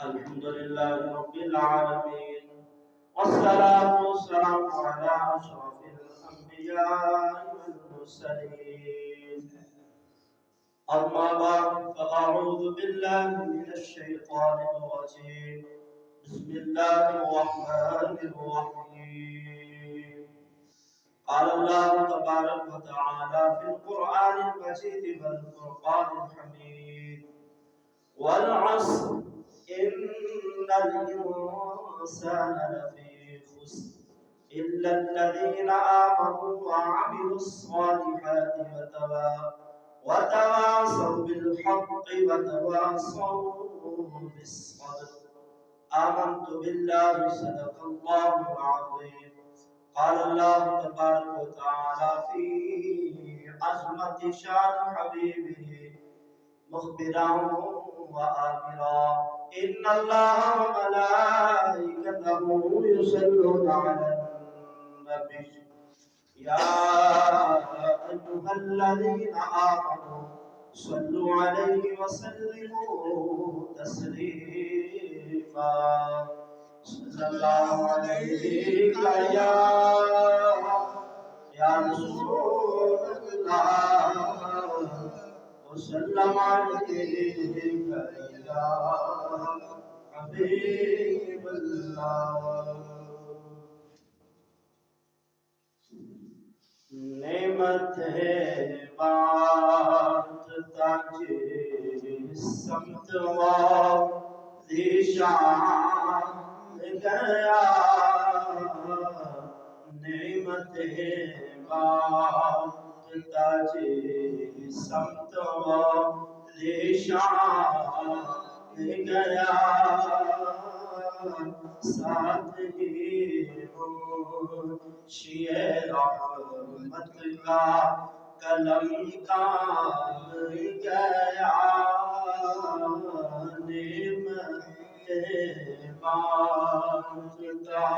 الحمد لله رب العالمين، والصلاة والسلام على أشرف الأنبياء والمرسلين. أما بعد، فأعوذ بالله من الشيطان الرجيم. بسم الله الرحمن الرحيم. قال الله تبارك وتعالى في القرآن المجيد والفرقان الحميد: والعصر إن الإنسان لفي خسر إلا الذين آمنوا وعملوا الصالحات وتواصوا بالحق وتواصوا بالصبر. آمنت بالله صدق الله العظيم. قال الله تبارك وتعالى في عظمة شان حبيبه مخبرا وآمرا: إن الله وملائكته يصلون على النبي يا أيها الذين آمنوا صلوا عليه وسلموا تسليما. صلى الله عليك يا رسول الله، وسلم عليك يا حبيب الله. نعمت ہے بانٹتا جس سمت ذیشان گیا، نعمت ہے بانٹتا جس سمت ذیشان گیا، ساتھ ہی منشی رحمت کا قلم کام گیا، نعمت بانٹتا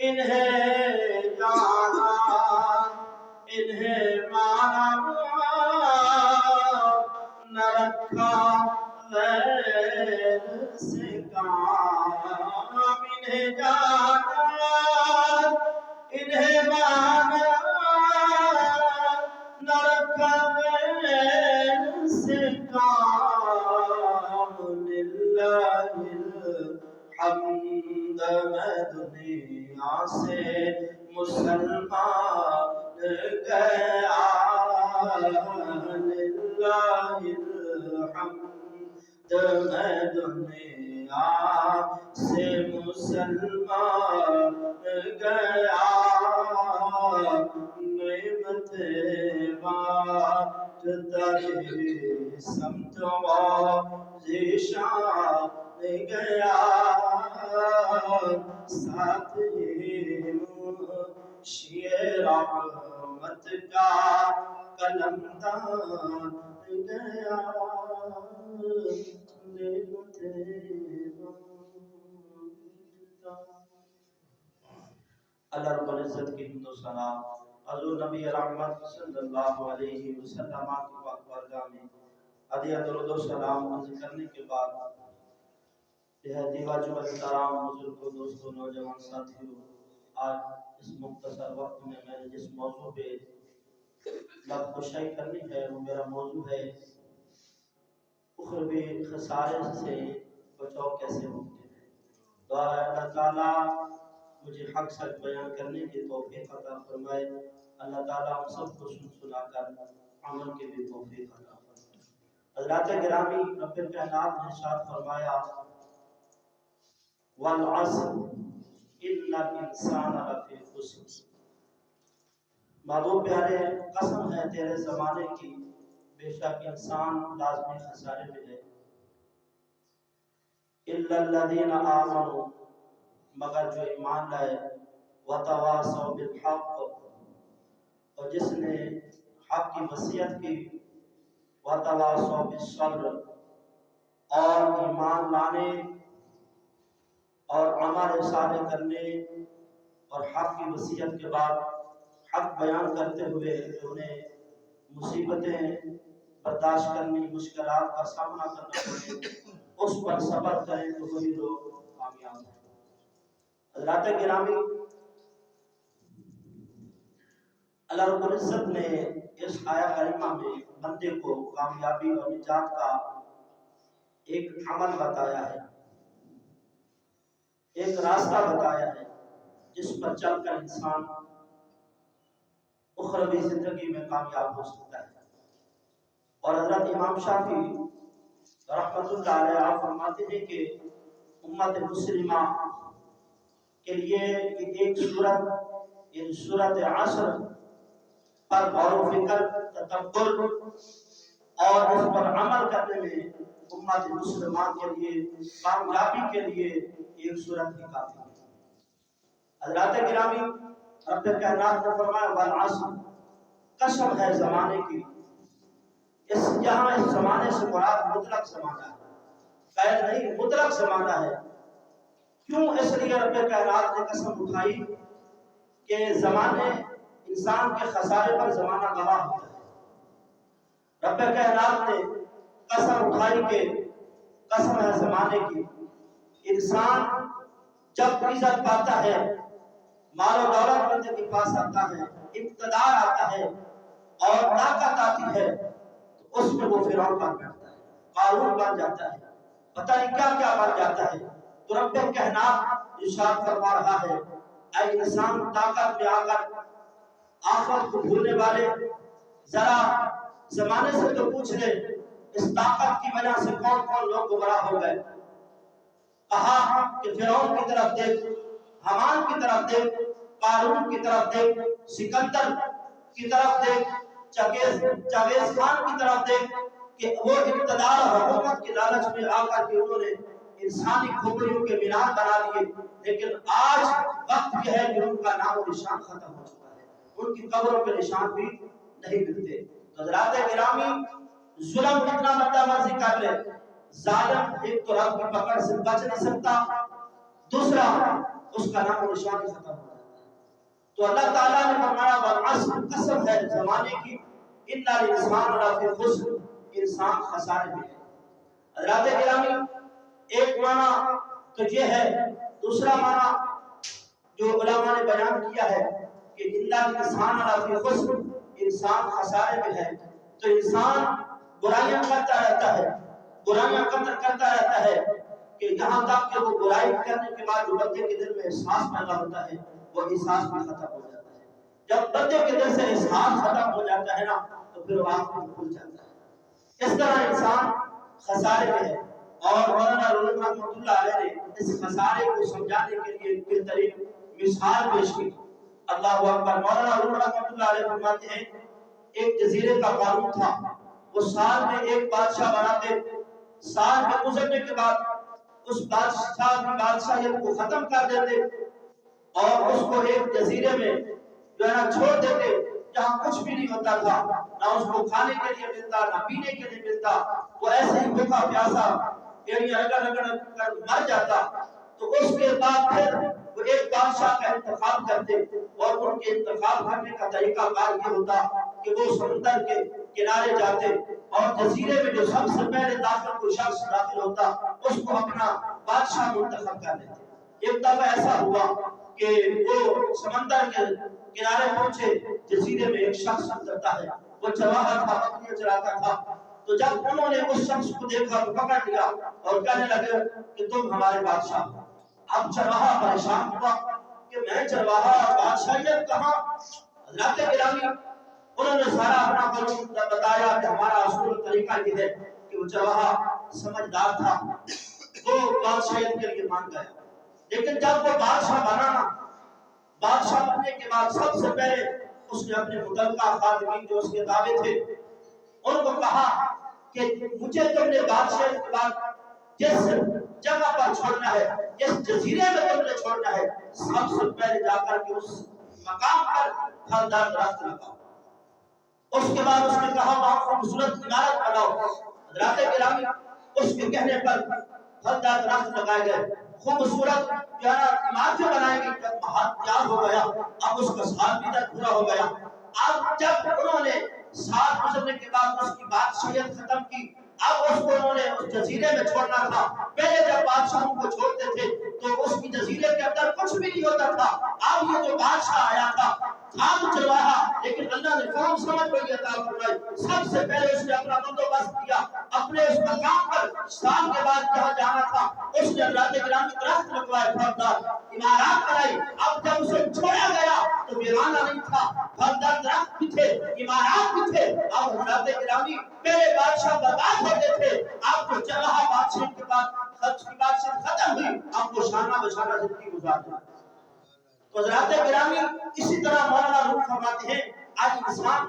انہیں جانا انہیں مانا نہ رکھا غیر سے کام، انہیں جانا انہیں مانا نہ رکھا غیر سے کام، للہ الحمد میں دنیا سے مسلمان گیا، للہ الحمد میں دنیا سے مسلمان گیا، نعمت بانٹتا سمت ذیشان گیا، ساتھ ہی منشی رحمت کا قلم دان گیا، نعمت بانٹتا. اللہ رب العزت کی حمد و ثنا حضور نبی رحمت صلی اللہ علیہ وسلم کی پاک بارگاہ میں ادیہ درود و سلام عرض کرنے کے بعد، بہت واجب احترام بزرگوں، دوستوں، نوجوان ساتھیوں، آج اس مختصر وقت میں میں نے جس موضوع پہ لب کشائی کرنی ہے وہ میرا موضوع ہے اخروی خسارے سے بچاؤ کیسے ممکن ہے. دعا ہے اللہ تعالیٰ مجھے حق سچ بیان کرنے کی توفیق عطا فرمائے. اللہ تعالیٰ ہم سب کو سنا کر عمل کی بھی توفیق عطا فرمائے. حضرات گرامی، رب کائنات نے ارشاد فرمایا: والعصر ان الانسان لفی خسر. محبوب پیارے، قسم ہے تیرے زمانے کی، بے شک انسان لازمی خسارے میں ہے. الا الذین آمنوا، مگر جو ایمان لائے، وتواصوا بالحق، اور جس نے حق کی وصیت کی، وتواصوا بالصبر، اور ایمان لانے اور عمل صالح کرنے اور حق کی وصیت کے بعد حق بیان کرتے ہوئے انہیں مصیبتیں برداشت کرنی، مشکلات کا سامنا کرنا پڑے، اس پر صبر کریں تو وہی لوگ کامیاب ہیں۔ حضرات گرامی، اللہ رب العزت نے اس آیہ کریمہ میں بندے کو کامیابی اور نجات کا ایک عمل بتایا ہے، ایک راستہ بتایا ہے جس پر چل کر انسان اخروی زندگی میں کامیاب ہو سکتا ہے۔ اور حضرت امام شافعی رحمۃ اللہ علیہ آپ فرماتے ہیں کہ امت مسلمہ کے لیے ایک سورت عصر پر غور و فکر، تدبر اور اس پر عمل کرنے میں امت مسلمان کے لیے کامیابی کے لیے ایک سورت ہی کافی ہے۔ حضرات گرامی، رب کائنات نے فرمایا والعصر، قسم ہے زمانے کی۔ یہاں اس زمانے سے مراد مطلق زمانہ ہے، قید نہیں، مطلق زمانہ ہے۔ کیوں؟ اس لیے رب کائنات نے قسم اٹھائی کہ زمانے انسان کے خسارے پر زمانہ گواہ ہوتا ہے۔ رب کائنات نے قسم اٹھائی کہ قسم ہے زمانے کی، انسان جب عزت پاتا ہے، مال و دولت بندے کے پاس آتا ہے، اقتدار آتا ہے اور طاقت آتی ہے، تو اس میں وہ فرعون بن جاتا ہے، قارون بن جاتا ہے، پتہ نہیں کیا کیا بن جاتا ہے۔ تو رب کائنات ارشاد فرما رہا ہے، اے انسان، طاقت میں آ کر آخرت کو بھولنے والے، ذرا زمانے سے تو پوچھ لے اس طاقت کی وجہ سے کون کون لوگ گمراہ ہو گئے۔ کہا کہ فرعون کی طرف دیکھ، حامان کی طرف دیکھ، قارون کی طرف دیکھ، سکندر کی طرف دیکھ، چنگیز خان کی طرف دیکھ کہ وہ اقتدار اور حکومت کے لالچ میں آ کر کے انہوں نے انسانی کھوپڑیوں کے مینار بنا لیے، لیکن آج وقت یہ ہے کہ ان کا نام و نشان ختم ہو چکا ہے، ان کی قبروں کے نشان بھی نہیں ملتے۔ تو حضرات گرامی، ظلم کتنا بندہ مرضی کر لے، ظالم ایک تو رب کی پکڑ سے بچ نہیں سکتا، دوسرا اس کا نام و نشان ہی ختم ہو جاتا ہے۔ تو اللہ تعالیٰ نے فرمایا والعصر، قسم ہے زمانے کی، ان الانسان لفی خسر، انسان خسارے میں ہے۔ حضرات گرامی، ایک معنی تو یہ ہے، دوسرا معنی جو علماء نے بیان کیا ہے کہ ان الانسان لفی خسر، انسان خسارے میں ہے۔ تو انسان برائیاں کرتا رہتا ہے، برائیاں کرتا رہتا ہے کہ یہاں تک کہ وہ برائی کرنے کے بعد جو بندے کے دل میں احساس پیدا ہوتا ہے وہ احساس بھی ختم ہو جاتا ہے۔ جب بندے کے دل سے احساس ختم ہو جاتا ہے نا تو پھر وہ آنکھ میں کھل جاتا ہے۔ اس طرح انسان خسارے میں ہے، اور مولانا روم رحمۃ اللہ علیہ نے اس خسارے کو سمجھانے کے لیے ایک بہترین مثال پیش کی۔ اللہ اکبر۔ مولانا روم رحمۃ اللہ علیہ فرماتے ہیں ایک جزیرے کا قانون تھا، وہ سال میں ایک بادشاہ بناتے، سال کے گزرنے کے بعد اس بادشاہ کی بادشاہیت کو ختم کر دیتے اور اس کو ایک جزیرے میں جو ہے نا چھوڑ دیتے جہاں کچھ بھی نہیں ہوتا تھا، نہ اس کو کھانے کے لیے ملتا، نہ پینے کے لیے ملتا، وہ ایسے ہی بھوکا پیاسا ایڑیاں رگڑ کر مر جاتا۔ تو اس کے بعد پھر وہ ایک بادشاہ کا انتخاب کرتے، اور ان کے انتخاب کرنے کا طریقہ کار یہ ہوتا کہ وہ سمندر کے کنارے جاتے اور جزیرے میں جو سب سے پہلے کوئی شخص داخل ہوتا اس کو اپنا بادشاہ منتخب کر لیتے۔ ایک دفعہ ایسا ہوا کہ وہ سمندر کے کنارے پہنچے، جزیرے میں ایک شخص اترتا ہے، وہ چرواہا تھا، بکریاں چراتا تھا۔ تو جب انہوں نے اس شخص کو دیکھا تو پکڑ لیا اور کہنے لگے کہ تم ہمارے بادشاہ۔ اب چرواہا پریشان ہوا کہ میں چرواہا اور بادشاہیت کہاں؟ حضرات گرامی، انہوں نے سارا اپنا قانون بتایا کہ ہمارا اصول طریقہ یہ ہے کہ وہ چرواہا سمجھدار تھا، وہ بادشاہیت کے لیے مان گیا۔ لیکن جب وہ بادشاہ بنا، بادشاہ بننے کے بعد سب سے پہلے اس نے اپنے متعلقہ خادمین جو اس کے تابع تھے ان کو کہا کہ مجھے تم نے بادشاہیت کے بعد جس جگہ پر چھوڑنا ہے، جس جزیرے میں تم نے چھوڑنا ہے، سب سے پہلے جا کر کے اس مقام پر پھلدار درخت لگاؤ۔ اس کے بعد اس نے کہا وہاں خوبصورت عمارت بناؤ۔ حضرات گرامی، اس کے کہنے پر پھلدار درخت لگائے گئے، خوبصورت عمارتیں بنائے گئی۔ جب محل تیار ہو گیا، اب اس کا سال بھی پورا ہو گیا۔ اب جب انہوں نے سال گزرنے کے بعد اس کی بادشاہیت ختم کی اب اس کو انہوں نے اس جزیرے میں چھوڑنا تھا. پہلے جب بادشاہوں کو چھوڑتے تھے تو اس کی جزیرے کے اندر کچھ بھی نہیں ہوتا تھا. اب یہ جو بادشاہ آیا تھا تو چلوایا، لیکن اللہ نے فہم سمجھ بڑی عطا فرمائی. سب سے پہلے اس نے اپنا بندوبست کیا اپنے اس مقام پر. سال کے بعد جہاں جانا تھا اس نے حضرات گرامی درخت لگوائے، پھلدار عمارات بنائی. اب جب اسے چھوڑا گیا تو ویرانہ نہیں تھا، پھلدار درخت بھی تھے، عمارات بھی تھے. اب حضرات گرامی پہلے بادشاہ برباد ہوتے تھے، اب جو جگہ بادشاہ کے بعد بادشاہ ختم ہوئی، اب وہ شانہ بشانہ زندگی گزار رہا ہے. تو حضرات گرامی اسی طرح مولانا روم فرماتے ہیں آج انسان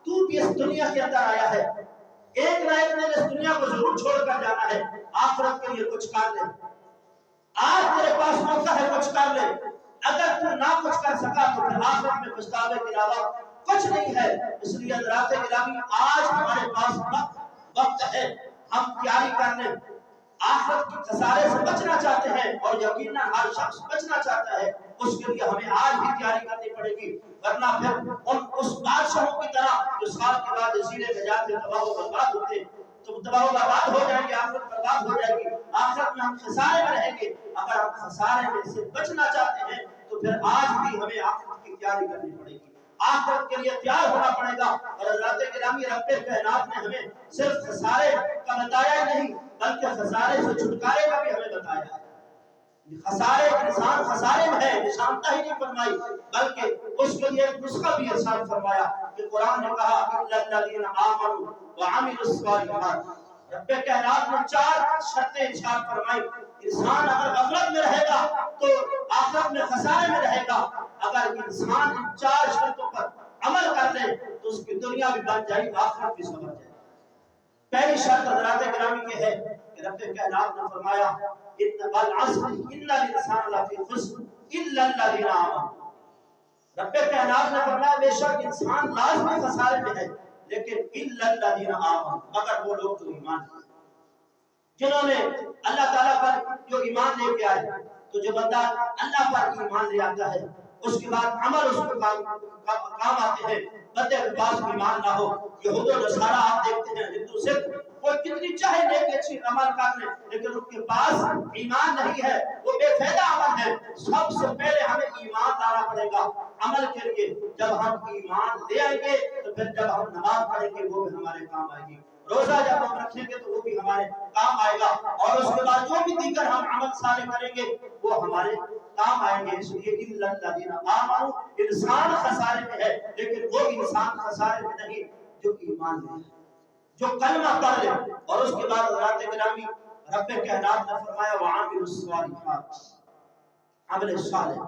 تو بھی اس دنیا کے اندر آیا ہے، ایک نہ ایک دن اس دنیا کو ضرور چھوڑ کر جانا ہے. آخرت کے لیے کچھ کر لے، آج تیرے پاس موقع ہے کچھ کر لے. اگر تو نہ کچھ کر سکا تو پھر آخرت میں پچھتاوے کے علاوہ کچھ نہیں ہے. اس لیے حضرات گرامی آج ہمارے پاس وقت ہے، ہم تیاری کر لیں. آخرت کے خسارے سے بچنا چاہتے ہیں اور یقیناً ہر شخص بچنا چاہتا ہے، اس کے لیے ہمیں آج بھی تیاری کرنی پڑے گی. ورنہ پھر اس بادشاہوں کی طرح جو سال کے بعد جزیرے میں جاتے تباہ و برباد ہوتے تو تباہ و برباد ہو جائیں گے، آخرت برباد ہو جائے گی. آخرت میں ہم خسارے میں رہیں گے. اگر ہم خسارے میں سے بچنا چاہتے ہیں تو پھر آج بھی ہمیں آخرت کی تیاری کرنی پڑے گی، آخرت کے لیے تیار ہونا پڑے گا. اور حضرات گرامی رب کائنات نے ہمیں صرف خسارے کا بتایا نہیں بلکہ خسارے سے چھٹکارے کا بھی ہمیں بتایا ہے. خسارے انسان خسارے میں ہے نشانتہ ہی نہیں فرمائی بلکہ اس کے لیے ایک نسخہ بھی ارشاد فرمایا کہ قرآن نے کہا الا الذين آمنوا وعملوا الصالحات. رب کائنات نے 4 شرطیں ارشاد فرمائی. انسان اگر غفلت میں رہے گا تو آخرت میں خسارے میں رہے گا. اگر انسان ان 4 شرطوں پر عمل کر لے تو اس کی دنیا بھی بن جائے گی، آخرت بھی سمجھ جائے گی. پہلی شرط حضرات گرامی یہ ہے کہ رب کائنات نے فرمایا ان العصر ان الانسان لفی خسر الا الذين آمنوا. رب کائنات نے فرمایا بے شک انسان لازمی خسارے میں ہے لیکن الا الذين آمنوا، مگر وہ لوگ جو ایمان لائے، جنہوں نے اللہ تعالیٰ پر جو ایمان لے کے آئے. تو جو بندہ اللہ پر ایمان لے آتا ہے اس کے بعد عمل اس کو کام آتے ہیں. بندے کے پاس ایمان نہ ہو، یہود و نصارہ آپ دیکھتے ہیں ہندو سکھ کوئی کتنی چاہے نیک اچھی عمل کر لے لیکن ان کے پاس ایمان نہیں ہے، وہ بے فائدہ عمل ہے. سب سے پہلے ہمیں ایمان لانا پڑے گا عمل کے لیے. جب ہم ایمان لے آئیں گے تو پھر جب ہم نماز پڑھیں گے وہ بھی ہمارے کام آئے گی، روزہ جب ہم رکھیں گے تو وہ بھی ہمارے کام آئے گا، اور اس کے بعد جو بھی دیگر ہم عمل صالح کریں گے وہ ہمارے کام آئیں گے. اس لیے الا الذين آمنوا، انسان خسارے میں ہے لیکن وہ انسان خسارے میں نہیں جو ایمان لے، جو کلمہ پڑھ لے. اور اس کے بعد حضرات گرامی رب کائنات نے فرمایا وعاملوا الصالحات، عمل صالح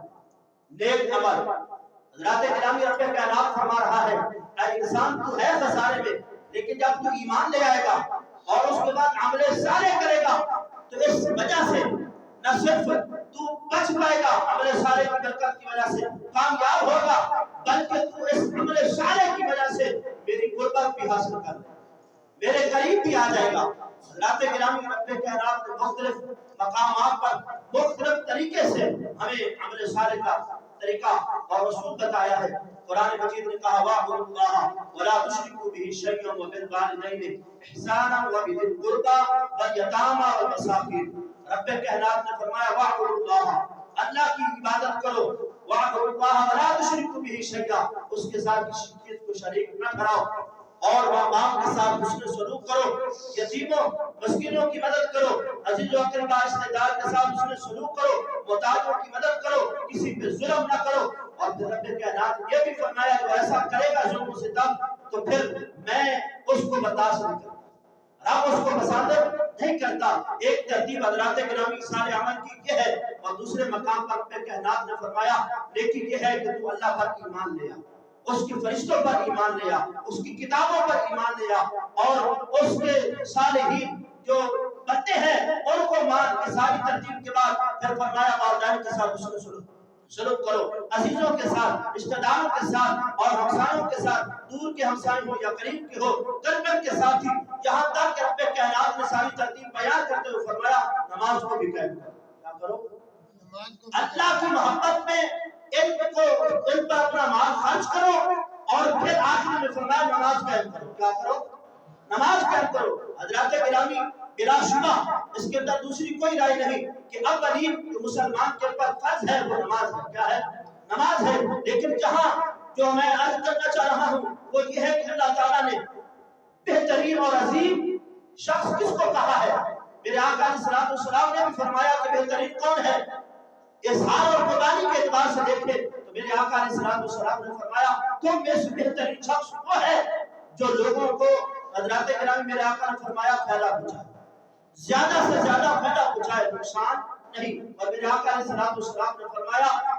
نیک عمل. حضرات گرامی رب کائنات فرما رہا ہے اے انسان تو ہے خسارے میں لیکن جب تو ایمان لے آئے گا اور اس کے بعد عمل صالح کرے گا تو اس وجہ سے نہ صرف تو بچ پائے گا عمل صالح کی برکت کی وجہ سے کامیاب ہوگا بلکہ تو اس عمل صالح کی وجہ سے میری قربت بھی حاصل کر لے، میرے قریب بھی آ جائے گا. حضرات گرامی رب کائنات نے مختلف مقامات پر مختلف طریقے سے ہمیں عمل صالح کا طریقہ اور اصول بتایا ہے. قرآن مجید نے کہا وَاعْبُدُوا اللَّهَ وَلَا تُشْرِكُوا بِهِ شَيْئًا وَبِالْوَالِدَيْنِ إِحْسَانًا وَبِذِي الْقُرْبَىٰ وَالْيَتَامَىٰ وَالْمَسَاكِينِ. رب کائنات نے فرمایا وَاعْبُدُوا اللَّهَ، اللہ کی عبادت کرو، وَاعْبُدُوا اللَّهَ وَلَا تُشْرِكُوا بِهِ شَيْئًا، اس کے ساتھ کسی کو شریک نہ ٹھہراؤ، اور ماں باپ کے ساتھ حسن سلوک کرو، یتیموں مسکینوں کی مدد کرو، عزیز و اقربا رشتہ دار کے ساتھ حسن سلوک کرو، محتاجوں کی مدد کرو، کسی پہ ظلم نہ کرو. اور پھر رب کائنات یہ بھی فرمایا جو ایسا کرے گا ظلم و ستم تو پھر میں اس کو برداشت نہیں کرتا، رب اس کو پسند نہیں کرتا. ایک ترتیب حضرات گرامی صالح عمل کی یہ ہے. اور دوسرے مقام پر رب کائنات نے فرمایا لیکن یہ ہے کہ تو اللہ پر ایمان لے آ، اس کے فرشتوں پر ایمان لیا، اس کی کتابوں پر ایمان لیا، اور اس کے صالحین جو بندے ہیں ان کو مان کے ساری ترتیب کے بعد پھر فرمایا والدین کے ساتھ حسن سلوک کرو، عزیزوں کے ساتھ، رشتہ داروں کے ساتھ اور ہمسایوں کے ساتھ، دور کے ہمسائے ہو یا قریب کے ہو، قربت کے ساتھ ہی، یہاں تک کہ رب کائنات نے ساری ترتیب بیان کرتے ہوئے فرمایا نماز کو بھی قائم کرو. کیا کرو؟ اللہ کی محبت میں ان پر اپنا مال خرچ کرو، اور پھر آخر میں فرمایا نماز قائم کرو. کیا کرو؟ نماز قائم کرو۔ حضرات گرامی بلا شبہ اس کے اندر دوسری کوئی رائے نہیں کہ اولین جو مسلمان کے اوپر فرض ہے وہ نماز ہے۔ کیا ہے؟ نماز ہے۔ لیکن جہاں جو میں عرض کرنا چاہ رہا ہوں وہ یہ ہے کہ اللہ تعالیٰ نے بہترین اور عظیم شخص کس کو کہا ہے؟ میرے آقا علیہ السلام نے بھی فرمایا کہ بہترین کون ہے؟ اظہار اور قربانی کے اعتبار سے دیکھیں تو میرے آقا علیہ السلام نے فرمایا تم میں سے بہترین شخص وہ ہے جو لوگوں کو، حضرات گرامی میرے آقا نے فرمایا، فائدہ پہنچائے، زیادہ سے زیادہ فائدہ پہنچائے، نقصان نہیں۔ اور میرے آقا علیہ السلام نے فرمایا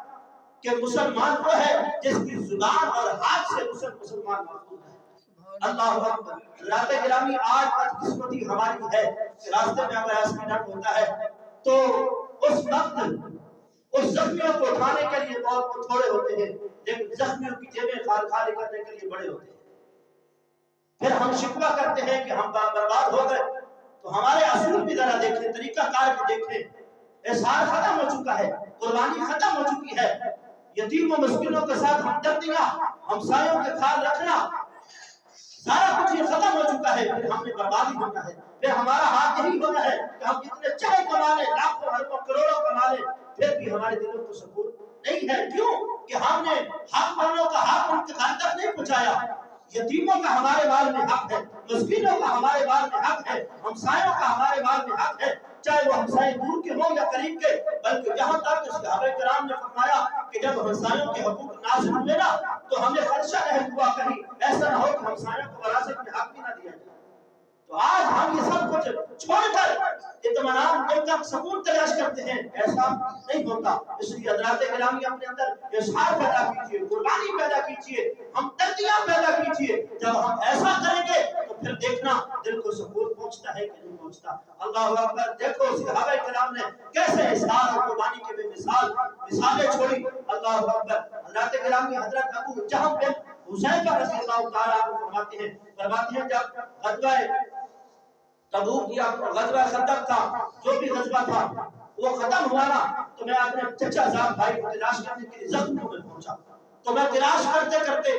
کہ مسلمان وہ ہے جس کی زبان اور ہاتھ سے مسلمان محفوظ ہے۔ اللہ اکبر۔ حضرات گرامی آج بدقسمتی ہماری ہے کہ راستے میں اگر ایکسیڈنٹ ہوتا ہے تو اس وقت اس زخمیوں کو اٹھانے کے لیے بہت تھوڑے ہوتے ہیں، لیکن زخمیوں کی جیبیں خالی کرنے کے لیے بڑے ہوتے ہیں۔ پھر ہم شکوہ کرتے ہیں کہ ہم برباد ہو گئے۔ تو ہمارے اصول بھی ذرا دیکھیں، طریقہ کار بھی دیکھیں۔ اظہار ختم ہو چکا ہے، قربانی ختم ہو چکی ہے، یتیم و مسکینوں کے ساتھ ہمدردیاں، ہمسایوں کے خیال رکھنا، سارا کچھ یہ ختم ہو چکا ہے۔ پھر ہم نے بربادی ہونا ہے، پھر ہمارا ہاتھ یہی ہونا ہے کہ ہم جتنے چاہے کما لیں، لاکھوں اربوں کروڑوں کما لیں، پھر بھی ہمارے دلوں کو سکون نہیں ہے۔ کیوں؟ کہ ہم نے حق والوں کا حق ان کے گھر تک نہیں پہنچایا۔ یتیموں کا ہمارے مال میں حق ہے، مسکینوں کا ہمارے مال میں حق ہے، ہمسایوں کا ہمارے مال میں حق ہے، چاہے وہ ہمسائے دور کے ہوں یا قریب کے۔ بلکہ یہاں تک کہ صحابہ کرام نے فرمایا کہ جب ہمسایوں کے حقوق نازل ہوئے نا تو ہمیں خدشہ نہیں ہوا کہیں ایسا نہ ہو کہ ہمسایوں کو وراثت میں حق بھی نہ دیا جائے۔ تو آج ہم یہ سب کچھ چھوڑ کر اطمینان دل کا سکون تلاش کرتے ہیں، ایسا نہیں ہوتا۔ اس لیے حضرات گرامی اپنے اندر اظہار پیدا کیجیے، قربانی پیدا کیجیے، ہمدردیاں پیدا کیجیے۔ جب ہم ایسا کریں گے تو پھر دیکھنا دل کو سکون پہنچتا ہے کہ نہیں پہنچتا۔ اللہ اکبر۔ دیکھو صحابہ کرام نے کیسے اظہار اور قربانی کے بے مثالیں چھوڑی۔ اللہ اکبر۔ حضرات گرامی حضرت ابو جہل بن حذیفہ رضی اللہ تعالیٰ عنہ فرماتے ہیں جب غزوہ تبوک یا غزوہ خندق کا جو بھی غزوہ تھا وہ ختم ہوا نا تو میں اپنے چچا زاد بھائی کو تلاش کرنے کے لیے زخمیوں میں پہنچا۔ تو میں تلاش کرتے کرتے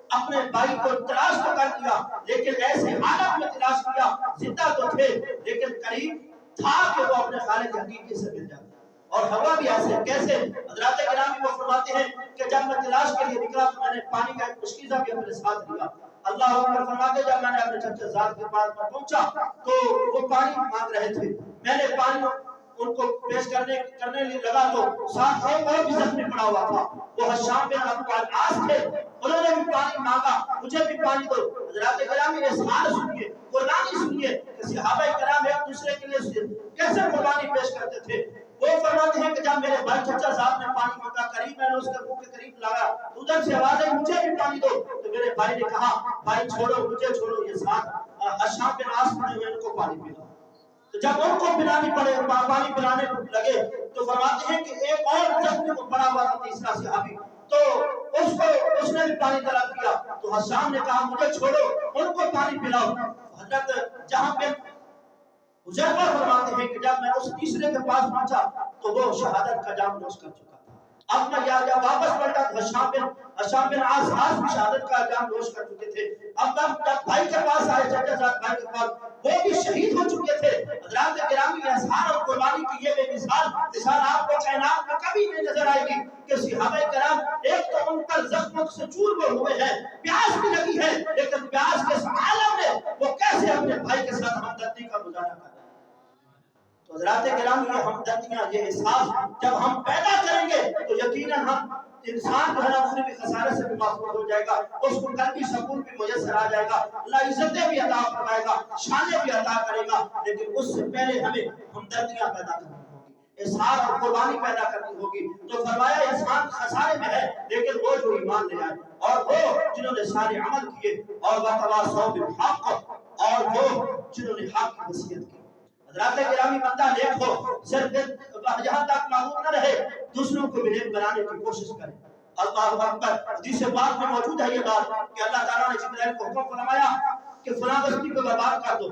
اپنے بھائی کو تلاش تو کر دیا، لیکن ایسے حالت میں تلاش کیا، زندہ تو تھے لیکن قریب تھا کہ وہ اپنے خالق حقیقی سے مل جاتے۔ اور ہوا بھی ایسے کیسے؟ حضرات گرامی وہ فرماتے ہیں کہ جب میں تلاش کے لیے نکلا تو میں نے پانی کا ایک مشکیزہ بھی اپنے ساتھ لیا۔ اللہ اکبر فرماتے جب میں نے اپنے چچا زاد کے پاس پہنچا تو وہ پانی مانگ رہے تھے، میں نے پانی ان کو پیش کرنے لیے لگا تو ساتھ ایک اور بھی زخمی پڑا ہوا تھا، وہ حشام بن ابو العاص تھے، انہوں نے بھی پانی مانگا، مجھے بھی پانی دو۔ حضرات گرامی اظہار سنیے، قربانی سنیے کہ صحابہ کرام ایک دوسرے کے لیے کیسے قربانی پیش کرتے تھے۔ وہ فرماتے ہیں کہ جب میرے بھائی چچا صاحب نے پانی مانگا، قریب میں نے اس کے منہ کے قریب لگا، ادھر سے آواز آئی مجھے بھی پانی دو۔ تو میرے بھائی نے کہا بھائی چھوڑو، مجھے چھوڑو، یہ ساتھ حشام بن عاص پڑے ہوئے، ان کو پانی پلاؤ۔ تو جب ان کو پانی پلانے لگے تو فرماتے ہیں کہ ایک اور زخمی کو پڑا ہوا تھا تیسرا صحابی، تو اس نے بھی پانی طلب کیا۔ تو حشام نے کہا مجھے چھوڑو، ان کو پانی پلاؤ۔ حضرت جہاں پہ حذیفہ فرماتے ہیں کہ جب میں اس تیسرے کے پاس پہنچا تو وہ شہادت کا جام نوش کر چکا تھا۔ اب میں جب واپس پلٹا تو حشام بن عاص بھی شہادت کا جام نوش کر چکے تھے۔ اب جب بھائی کے پاس آئے، چچا زاد بھائی کے پاس، وہ بھی شہید ہو چکے تھے۔ حضرات گرامی اظہار اور قربانی کی یہ بے مثال آپ کو کائنات میں کبھی نہیں نظر آئے گی کہ صحابہ کرام ایک تو ان پر زخموں سے چور وہ ہوئے ہیں، پیاس بھی لگی ہے، لیکن پیاس کے عالم میں وہ کیسے اپنے بھائی کے ساتھ ہمدردی کا مظاہرہ کر رہے ہیں۔ تو حضرات کرام یہ ہمدردیاں، یہ احساس جب ہم پیدا کریں گے تو یقیناً ہم انسان جو ہے نا مختلف خسارے سے بھی محفوظ ہو جائے گا، اس کو قلبی سکون بھی میسر آ جائے گا، اللہ عزتیں بھی عطا فرمائے گا، شانیں بھی عطا کرے گا۔ لیکن اس سے پہلے ہمیں ہمدردیاں پیدا کرنی ہوگی، اظہار اور قربانی پیدا کرنی ہوگی۔ تو فرمایا انسان خسارے میں ہے لیکن وہ جو ایمان لے آئے، اور وہ جنہوں نے سارے عمل کیے، اور وتواصوا بالحق، اور وہ جنہوں نے حق کی نصیحت کی۔ حضرات گرامی بندہ نیک ہو، صرف یہاں تک معمول نہ رہے، دوسروں کو بھی نیک بنانے کی کوشش کرے۔ اللہ اکبر۔ حدیث پاک میں موجود ہے یہ بات کہ اللہ تعالیٰ نے جبرائیل کو حکم فرمایا کہ فلاں بستی کو برباد کر دو۔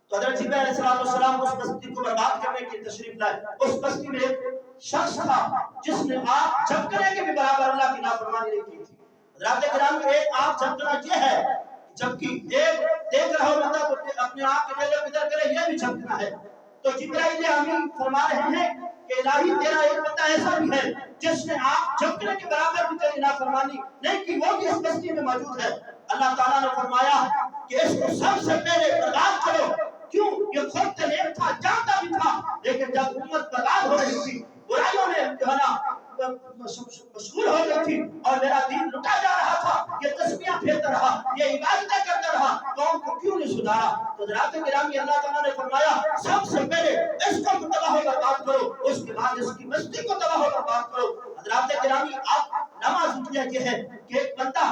تو حضرت جبرائیل علیہ السلام اس بستی کو برباد کرنے کی تشریف لائے۔ اس بستی میں ایک شخص تھا جس نے آگ جھپکنے کے بھی برابر اللہ کی نافرمانی نہیں کی تھی۔ حضرات گرامی ایک آگ جھپکنا یہ ہے جبکہ ایک دیکھ رہا ہو بندہ تو اپنے آپ کے دل ادھر کرے یہ بھی جھپکنا ہے. تو جبرائیل امین فرما رہے ہیں کہ الہی تیرا ایک بندہ ایسا بھی ہے جس نے آپ جھپکنے کے برابر بھی تیری نافرمانی نہیں کی، وہ بھی اس بستی میں موجود ہے. اللہ تعالیٰ نے فرمایا کہ اس کو سب سے پہلے برباد کرو. کیوں؟ یہ خود طیب تھا، جانتا بھی تھا، لیکن جب امت برباد ہو رہی تھی، برائیوں میں جو ہے نا مشغول ہو گئی تھی اور میرا دین لٹا جا رہا تھا، یہ تسبیحاں پھیرتا رہا، یہ عبادتیں کرتا رہا، قوم کو کیوں نہیں سدھارا؟ تو حضرات گرامی اللہ تعالیٰ نے فرمایا سب سے پہلے اس کو تباہ و برباد کرو، اس کے بعد اس کی مستی کو تباہ و برباد کرو. حضرات گرامی آپ نماز یہ ہے کہ ایک بندہ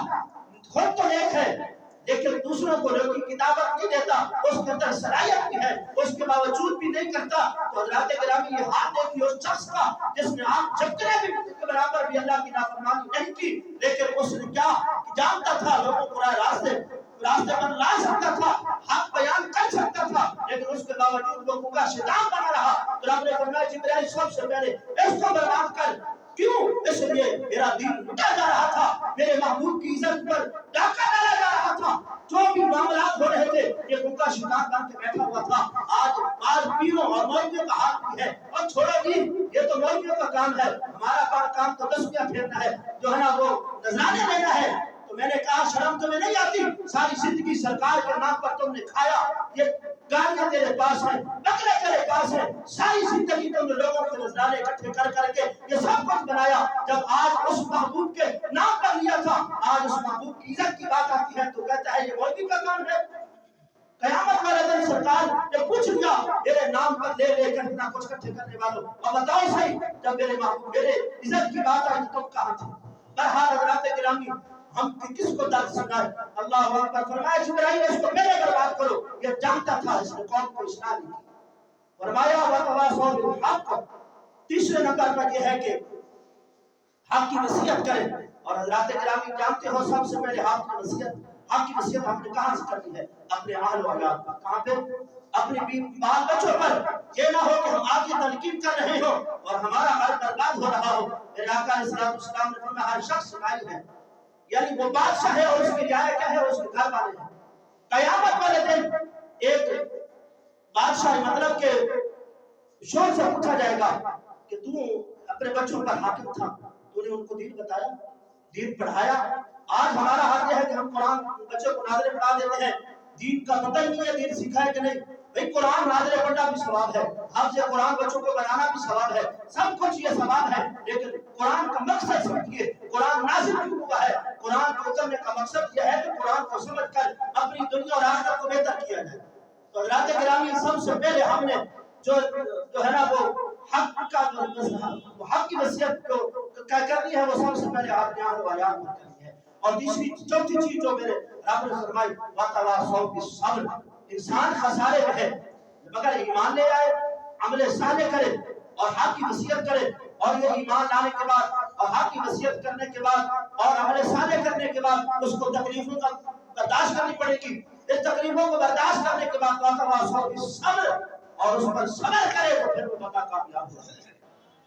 خود تو نیک ہے لیکن دوسروں کو نیکی کی دعوت نہیں دیتا، اس کے اندر صلاحیت بھی ہے، اس کے باوجود بھی نہیں کرتا. تو حضرات گرامی یہ حال دیکھیے اس شخص کا جس نے آپ جھپکنے بھی کے برابر بھی اللہ کی نافرمانی نہیں کی، لیکن اس نے کیا جانتا تھا لوگوں کو راستے پر لا سکتا تھا، حق بیان کر سکتا تھا، لیکن اس کے باوجود لوگوں کا شیطان بنا رہا. تو رب نے فرمایا جبرائیل سب سے پہلے اس کو برباد کر. کیوں؟ اس لیے میرا دین لٹا جا رہا تھا، میرے محبوب کی عزت پر ڈاکہ ڈالا جا رہا تھا، جو بھی معاملات ہو رہے تھے یہ گنگا شیطان بن کے بیٹھا ہوا تھا. آج پیروں اور مولویوں کا حال بھی ہے. اور چھوڑو جی یہ تو مولویوں کا کام ہے، ہمارا کام تو تسبیحاں پھیرنا ہے، جو ہے نا وہ نذرانے دینا ہے. تو میں نے کہا شرم تمہیں نہیں آتی؟ ساری زندگی سرکار کے نام پر تم نے کھایا، یہ گاڑیاں تیرے پاس ہیں، بکرے تیرے پاس ہیں، ساری زندگی تم نے لوگوں کے نذرانے اکٹھے کر کے یہ سب کچھ بنایا. جب آج اس محبوب کے نام پر لیا تھا، آج اس محبوب کی عزت کی بات آتی ہے تو کہتا ہے یہ مولوی کا کام ہے. قیامت والے دن سرکار نے پوچھ لیا میرے نام پر لے کر اتنا کچھ اکٹھے کرنے والوں، اور بتاؤ صحیح جب میرے محبوب میرے عزت کی بات آئی تو تم کہاں تھے؟ بہرحال حضرات گرامی ہم کس کو درد سنائے؟ اللہ اکبر. فرمایا جبرائیل اس کو پہلے برباد کرو. یہ جانتا تھا اس نے قوم کو اصلاح نہیں کی. فرمایا وتواصوا بالحق. تیسرے نمبر پر یہ ہے کہ حق کی وصیت کریں. اور حضرات گرامی جانتے ہو سب سے پہلے حق کی وصیت ہم نے کہاں سے کرنی ہے؟ اپنے اہل و عیال پر. کہاں پہ؟ اپنے بال بچوں پر. یہ نہ ہو کہ ہم آگے تلقین کر رہے ہو اور ہمارا گھر برباد ہو رہا ہو. میرے آقا علیہ السلام نے فرمایا ہر شخص رائی ہے، یعنی وہ بادشاہ ہے اور اس کی رعایا کیا ہے؟ اس کے گھر والے ہیں. قیامت والے دن ایک بادشاہ مطلب کہ شور سے پوچھا جائے گا کہ تو اپنے بچوں پر حاکم تھا، تو نے ان کو دین بتایا، دین پڑھایا. آج ہمارا حال یہ ہے کہ ہم قرآن بچوں کو ناظریں پڑھا دیتے ہیں، دین کا پتہ ہی نہیں ہے دین سکھائے کہ نہیں. بھئی قرآن ناظریں پڑھنا بھی ثواب ہے، حافظ قرآن بچوں کو بنانا بھی ثواب ہے، سب کچھ یہ ثواب ہے، لیکن قرآن کا مقصد سمجھیے. قرآن نازل کیوں ہوا ہے؟ قرآن کو اترنے کا مقصد یہ ہے کہ قرآن کو سمجھ کر اپنی دنیا اور آخرت کو بہتر کیا جائے. تو حضرات گرامی سب سے پہلے ہم نے جو ہے نا وہ حق کی وصیت جو کرنی ہے وہ سب سے پہلے آپ نے اہل و عیال پر کرنی ہے. اور چوتھی چیز جو میرے رب نے فرمائی وتواصوا بالصبر. انسان خسارے میں ہے مگر ایمان لے آئے، عمل صالح کرے اور حق کی وصیت کرے، اور یہ ایمان لانے کے بعد اور حق کی وصیت کرنے کے بعد اور عمل صالح کرنے کے بعد اس کو تکلیفوں کا برداشت کرنی پڑے گی. اس تکلیفوں کو برداشت کرنے کے بعد وتواصوا بالصبر اور اس پر صبر کرے تو پھر وہ بندہ کامیاب ہو جائے.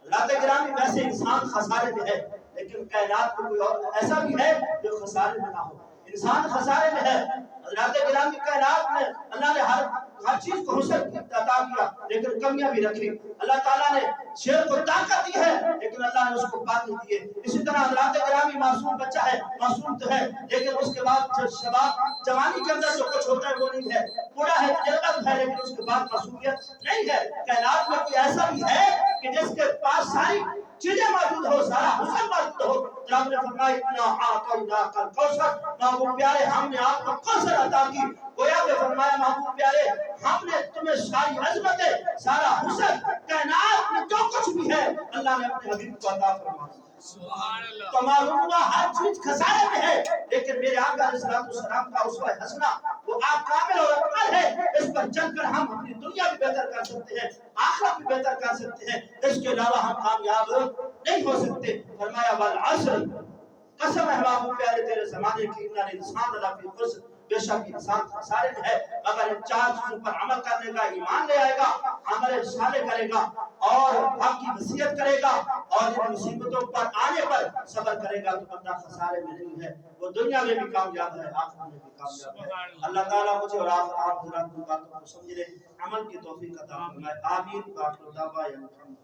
حضرات گرامی ویسے انسان خسارے میں ہے لیکن کائنات میں کوئی اور ایسا بھی ہے جو خسارے میں نہ ہو. انسان خسارے میں ہے. حضرات گرامی کائنات میں اللہ نے ہر چیز کو حسن عطا کیا لیکن کمیاں بھی رکھی. اللہ تعالیٰ نے شیر کو طاقت دی ہے لیکن اللہ نے اس کو باطل دی ہے. اسی طرح حضرات گرامی معصوم بچہ ہے، معصوم تو ہے لیکن اس کے بعد شباب جوانی کے اندر جو کچھ ہوتا ہے وہ نہیں ہے. بوڑھا ہے، تجربہ ہے لیکن اس کے بعد معصومیت نہیں ہے. کائنات میں کوئی ایسا بھی ہے کہ جس کے پاس ساری چیزیں موجود ہو، سارا حسن موجود ہو. رب نے فرمایا اتنا اعطیناک الکوثر، محبوب پیارے ہم نے آپ کو کوثر عطا کی. گویا کہ فرمایا محبوب پیارے ہم نے تمہیں ساری عظمتیں، سارا حسن کائنات میں جو کچھ بھی ہے اللہ نے اپنے حبیب کو عطا فرمایا. سبحان اللہ. تو معلوم ہوا ہر چیز خسارے میں ہے لیکن میرے آقا علیہ السلام کا اسوہ حسنہ وہ آپ کامل اور اکمل ہے. اس پر چل کر ہم اپنی دنیا بھی بہتر کر سکتے ہیں، آخرت بھی بہتر کر سکتے ہیں، اس کے علاوہ ہم کامیاب نہیں ہو سکتے. فرمایا والعصر، قسم ہے محبوب پیارے تیرے زمانے کی، ان الانسان لفی خسر، بے شک انسان خسارے میں ہے مگر ان چار چیزوں پر عمل کرنے کا، ایمان لے آئے گا، عمل صالح کرے گا اور حق کی وصیت کرے گا اور ان مصیبتوں پر آنے پر صبر کرے گا تو بندہ خسارے میں نہیں ہے، وہ دنیا میں بھی کامیاب ہے، آخرت میں بھی کامیاب ہے۔ اللہ تعالیٰ مجھے اور آپ حضرات کی باتوں کو سمجھنے عمل کی توفیق عطا فرمائے، آمین۔